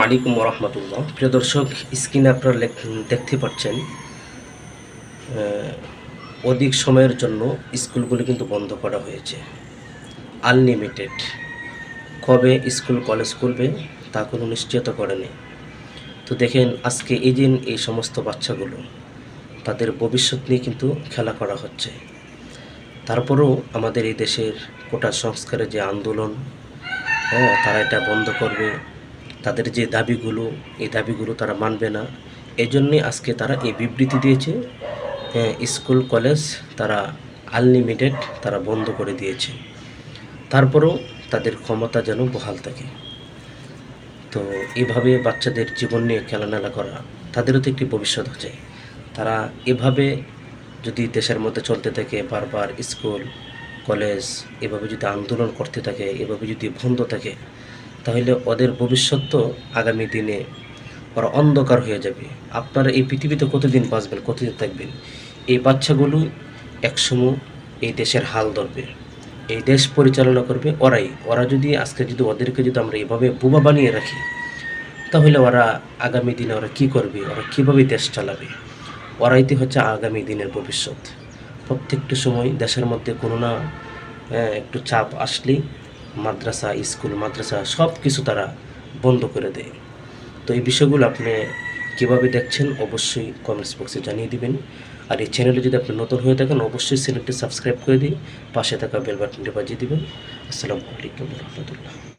আলাইকুম রহমতুল্লাহ। প্রিয় দর্শক, স্ক্রিনে আপনারা দেখতে পাচ্ছেন অধিক সময়ের জন্য স্কুলগুলি কিন্তু বন্ধ করা হয়েছে। আনলিমিটেড কবে স্কুল কলেজ খুলবে তা কোনো নিশ্চয়তা করেনি। তো দেখেন, আজকে এই সমস্ত বাচ্চাগুলো তাদের ভবিষ্যৎ নিয়ে কিন্তু খেলা করা হচ্ছে। তারপরেও আমাদের এই দেশের কোটা সংস্কারের যে আন্দোলন, তারা এটা বন্ধ করবে, তাদের যে দাবিগুলো, এই দাবিগুলো তারা মানবে না। এই জন্যে আজকে তারা এই বিবৃতি দিয়েছে, স্কুল কলেজ তারা আনলিমিটেড তারা বন্ধ করে দিয়েছে। তারপরেও তাদের ক্ষমতা যেন বহাল থাকে। তো এভাবে বাচ্চাদের জীবন নিয়ে খেলামেলা করা, তাদেরও তো একটি ভবিষ্যৎ আছে। তারা এভাবে যদি দেশের মধ্যে চলতে থাকে, বারবার স্কুল কলেজ এভাবে যদি আন্দোলন করতে থাকে, এভাবে যদি বন্ধ থাকে, তাহলে ওদের ভবিষ্যৎ তো আগামী দিনে ওরা অন্ধকার হয়ে যাবে। আপনারা এই পৃথিবীতে কতদিন বাঁচবেন, কতদিন থাকবেন? এই বাচ্চাগুলো একসময় এই দেশের হাল ধরবে, এই দেশ পরিচালনা করবে ওরা যদি আজকে যদি ওদেরকে যদি আমরা এভাবে বোবা বানিয়ে রাখি, তাহলে ওরা আগামী দিনে ওরা কী করবে, ওরা কীভাবে দেশ চালাবে? ওরাই তো হচ্ছে আগামী দিনের ভবিষ্যৎ। প্রত্যেকটা সময় দেশের মধ্যে কোনো না একটু চাপ আসলেই মাদ্রাসা, স্কুল, মাদ্রাসা সব কিছু তারা বন্ধ করে দেয়। তো এই বিষয়গুলো আপনি কীভাবে দেখছেন অবশ্যই কমেন্টস বক্সে জানিয়ে দিবেন। আর এই চ্যানেলে যদি আপনি নতুন হয়ে থাকেন অবশ্যই চ্যানেলটি সাবস্ক্রাইব করে দিই, পাশে থাকা বেল বাটনটি বাজিয়ে দিবেন। আসসালামু আলাইকুম রহমতুল্লাহ।